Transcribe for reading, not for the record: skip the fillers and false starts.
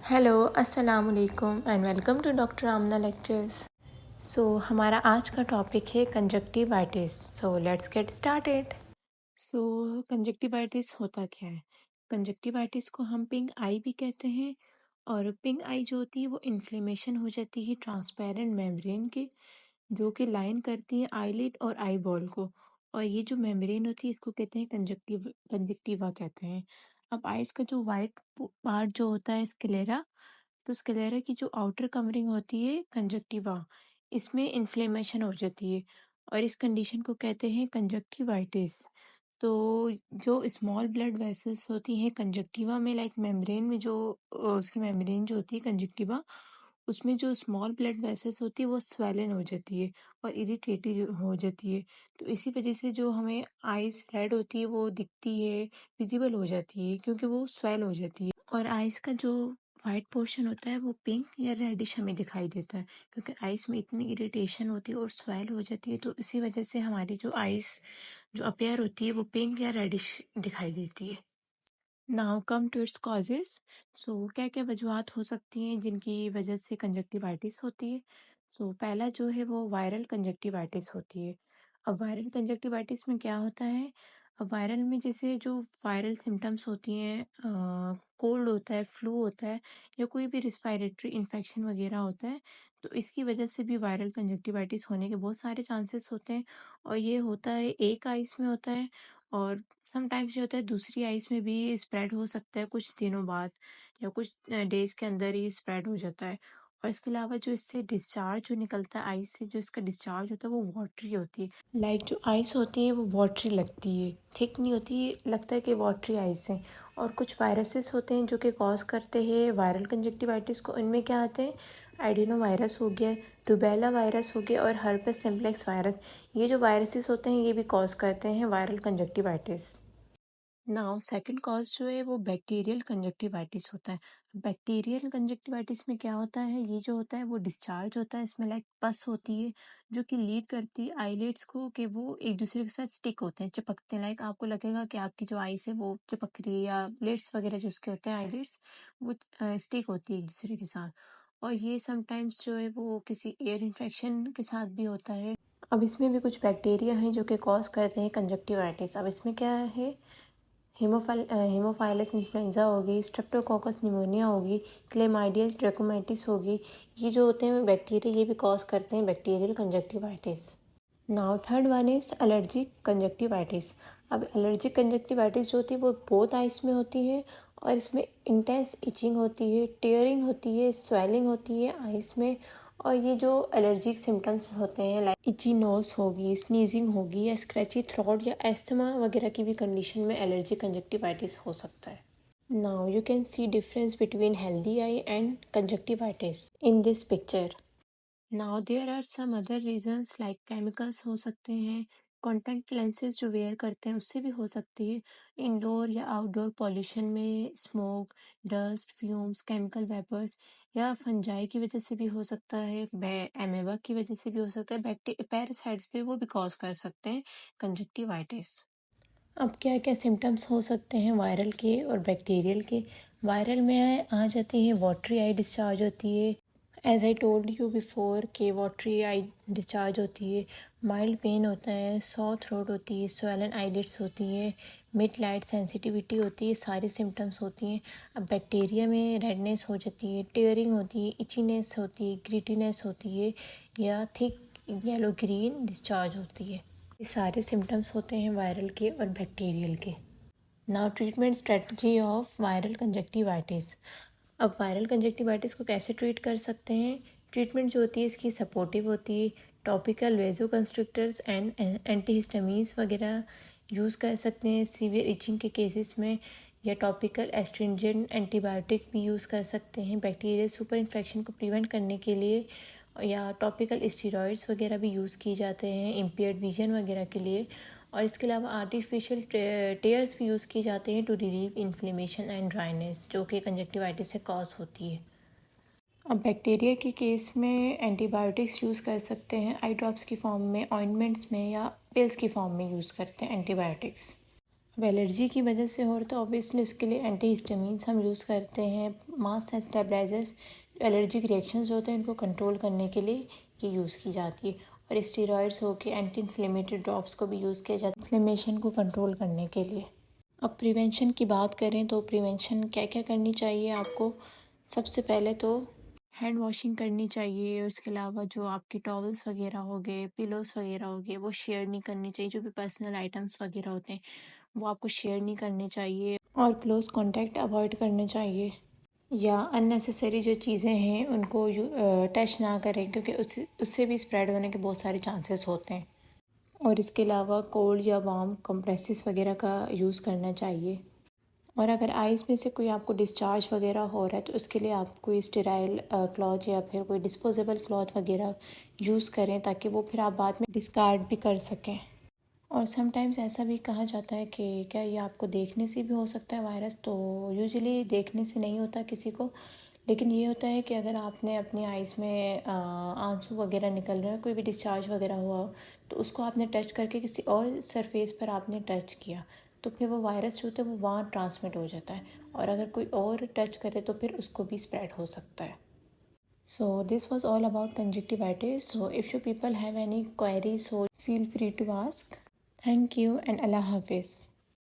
Hello, अस्सलाम वालेकुम and welcome to doctor Amna lectures. हमारा आज का टॉपिक है conjunctivitis. Let's get started. Conjunctivitis होता क्या है? कंजक्टिवाइटिस को हम पिंक आई भी कहते हैं। और पिंक आई जो होती है वो इन्फ्लेमेशन हो जाती है ट्रांसपेरेंट मेम्ब्रेन की, जो कि लाइन करती है आईलिड और आई बॉल को। और ये जो मेम्ब्रेन होती है इसको कहते हैं कंजक्टिवा कहते हैं। अब आइस का जो वाइट पार्ट जो होता है स्क्लेरा, तो स्क्लेरा की जो आउटर कवरिंग होती है कंजक्टिवा, इसमें इन्फ्लेमेशन हो जाती है और इस कंडीशन को कहते हैं कंजक्टिवाइटिस। तो जो स्मॉल ब्लड वेसल्स होती हैं कंजक्टिवा में, लाइक मेम्ब्रेन में जो उसकी मेम्ब्रेन जो होती है कंजक्टिवा, उसमें जो स्मॉल ब्लड वेसल्स होती है वो स्वेलन हो जाती है और इरिटेटेड हो जाती है। तो इसी वजह से जो हमें आइज रेड होती है वो दिखती है, विजिबल हो जाती है, क्योंकि वो स्वेल हो जाती है। और आइज का जो वाइट पोर्शन होता है वो पिंक या रेडिश हमें दिखाई देता है, क्योंकि आइज में इतनी इरिटेशन होती है और स्वेल हो जाती है। तो इसी वजह से हमारी जो आइज जो अपेयर होती है वो पिंक या रेडिश दिखाई देती है। Now come to its causes. क्या क्या वजूहत हो सकती हैं जिनकी वजह से कंजक्टिवाइटिस होती है? पहला जो है वो वायरल कंजक्टिवाइटिस होती है। अब वायरल कंजक्टिवाइटिस में क्या होता है? अब वायरल में जैसे जो वायरल सिम्टम्स होती हैं, कोल्ड होता है, फ्लू होता है, या कोई भी रिस्पायरेटरी इन्फेक्शन वगैरह होता है, तो इसकी वजह से भी वायरल कंजक्टिवाइटिस होने के बहुत सारे चांसेस होते हैं। और ये होता है एक आइस में होता है, और समटाइम्स ये होता है दूसरी आइस में भी स्प्रेड हो सकता है कुछ दिनों बाद, या कुछ डेज के अंदर ही स्प्रेड हो जाता है। और इसके अलावा जो इससे डिस्चार्ज जो निकलता है आइस से, जो इसका डिस्चार्ज होता है वो वाटरी होती है। जो आइस होती है वो वाटरी लगती है, थिक नहीं होती, लगता है कि वाटरी आइस है। और कुछ वायरसेस होते हैं जो कि कॉज करते हैं वायरल कंजक्टिवाइटिस को। इनमें क्या आते हैं? एडिनो वायरस हो गया, रुबेला वायरस हो गया और हर्पेस सिम्प्लेक्स वायरस। ये जो वायरसेस होते हैं ये भी कॉज करते हैं viral conjunctivitis. Now second cause जो है वो बैक्टीरियल कंजक्टिवाइटिस होता है। बैक्टीरियल कंजक्टिवाइटिस में क्या होता है? ये जो होता है वो डिस्चार्ज होता है, इसमें लाइक पस होती है जो कि लीड करती है आईलिड्स को कि वो एक दूसरे के साथ स्टिक होते हैं, चिपकते हैं। लाइक आपको लगेगा कि आपकी जो आईज है वो चिपक रही है, या लिड्स वगैरह जो उसके होते हैं आईलिड्स, वो स्टिक होती है एक दूसरे के साथ। और ये समटाइम्स जो है वो किसी एयर इन्फेक्शन के साथ भी होता है। अब इसमें भी कुछ बैक्टीरिया हैं जो कि कॉज करते हैं कंजक्टिवाइटिस। अब इसमें क्या है? हीमोफाइलस इन्फ्लुएंजा होगी, स्ट्रेप्टोकोकस निमोनिया होगी, क्लेमाइडियस ड्रैकोमाइटिस होगी। ये जो होते हैं बैक्टीरिया, ये भी कॉज करते हैं bacterial conjunctivitis. Now third one is allergic conjunctivitis. अब एलर्जिक कंजक्टिवाइटिस जो होती है वो बोथ आइस में होती है, और इसमें इंटेंस इचिंग होती है, टेयरिंग होती है, स्वेलिंग होती है आइस में। और ये जो एलर्जिक सिम्टम्स होते हैं लाइक इची नोज होगी, स्नीजिंग होगी, या स्क्रैची थ्रोट या एस्थमा वगैरह की भी कंडीशन में एलर्जिक कंजक्टिवाइटिस हो सकता है। Now you can see difference between healthy eye and conjunctivitis in this picture. Now there are some other reasons like chemicals हो सकते हैं, कॉन्टैक्ट लेंसेज जो वेयर करते हैं उससे भी हो सकती है, इंडोर या आउटडोर पॉल्यूशन में smoke, dust, fumes, chemical vapours, या फंजाई की वजह से भी हो सकता है, एमेबा की वजह से भी हो सकता है, पैरासाइट्स भी वो भी कॉज कर सकते हैं कंजक्टिवाइटिस। अब क्या क्या सिम्टम्स हो सकते हैं वायरल के और बैक्टीरियल के? वायरल में आ जाती है वाटरी आई डिस्चार्ज होती है, as I told you before कि वाटरी आई डिस्चार्ज होती है, माइल्ड पेन होता है, सॉ थ्रोट होती है, स्वेलन आईलिड्स होती है, मिड लाइट सेंसिटिविटी होती है, सारी सिम्टम्स होती हैं। अब बैक्टीरिया में रेडनेस हो जाती है, टेयरिंग होती है, इचीनेस होती है, ग्रीटीनेस होती है, या थिक येलो ग्रीन डिस्चार्ज होती है। ये सारे सिम्टम्स होते हैं वायरल के और बैक्टीरियल के। Now treatment strategy of viral conjunctivitis. अब वायरल कंजक्टिवाइटिस को कैसे ट्रीट कर सकते हैं? ट्रीटमेंट जो होती है इसकी सपोर्टिव होती है, टॉपिकल वेजो कंस्ट्रिक्टर्स एंड एंटीहिस्टामीन्स वगैरह यूज़ कर सकते हैं सीवियर इचिंग के केसेस में, या टॉपिकल एस्ट्रिंजेंट एंटीबायोटिक भी यूज़ कर सकते हैं बैक्टीरियल सुपर इन्फेक्शन को प्रिवेंट करने के लिए, या टॉपिकल स्टीरॉइड्स वगैरह भी यूज़ किए जाते हैं इम्पेयर्ड विजन वगैरह के लिए। और इसके अलावा आर्टिफिशियल टेयर्स भी यूज़ किए जाते हैं to relieve inflammation and dryness, जो कि कंजक्टिवाइटिस से कॉज होती है। अब बैक्टीरिया के केस में एंटीबायोटिक्स यूज़ कर सकते हैं आई ड्रॉप्स की फॉर्म में, ऑइंटमेंट्स में, या पिल्स की फॉर्म में यूज़ करते हैं एंटीबायोटिक्स। अब एलर्जी की वजह से हो रहा तो ऑब्वियसली उसके लिए एंटीहिस्टामिन्स हम यूज़ करते हैं, मास्ट एंड स्टेबलाइजर्स। एलर्जिक रिएक्शंस जो होते हैं इनको कंट्रोल करने के लिए ये यूज़ की जाती है। और स्टेरॉइड्स हो के एंटी इन्फ्लेमेटरी ड्रॉप्स को भी यूज़ किया जाता है इन्फ्लेमेशन को कंट्रोल करने के लिए। अब प्रिवेंशन की बात करें तो प्रिवेंशन क्या क्या करनी चाहिए आपको। सबसे पहले तो हैंड वॉशिंग करनी चाहिए। उसके अलावा जो आपके टॉवल्स वगैरह हो गए, पिलोस वगैरह हो गए, वो शेयर नहीं करनी चाहिए। जो भी पर्सनल आइटम्स वगैरह होते हैं वो आपको शेयर नहीं करने चाहिए और क्लोज कांटेक्ट अवॉइड करने चाहिए। या अननेसेसरी जो चीज़ें हैं उनको टच ना करें, क्योंकि उससे भी स्प्रेड होने के बहुत सारे चांसेस होते हैं। और इसके अलावा कोल्ड या वार्म कंप्रेसिस वगैरह का यूज़ करना चाहिए। और अगर आइज़ में से कोई आपको डिस्चार्ज वगैरह हो रहा है तो उसके लिए आप कोई स्टेराइल क्लॉथ या फिर कोई डिस्पोजेबल क्लॉथ वगैरह यूज़ करें, ताकि वो फिर आप बाद में डिस्कार्ड भी कर सकें। और समटाइम्स ऐसा भी कहा जाता है कि क्या ये आपको देखने से भी हो सकता है वायरस, तो यूजुअली देखने से नहीं होता किसी को, लेकिन ये होता है कि अगर आपने अपनी आइज़ में आंसू वगैरह निकल रहे हैं, कोई भी डिस्चार्ज वगैरह हुआ हो, तो उसको आपने टच करके किसी और सरफेस पर आपने टच किया, तो फिर वो वायरस जो होता है वो वहाँ ट्रांसमिट हो जाता है। और अगर कोई और टच करे तो फिर उसको भी स्प्रेड हो सकता है। So this was all about conjunctivitis. So if you people have any queries, so feel free to ask. Thank you and Allah Hafiz.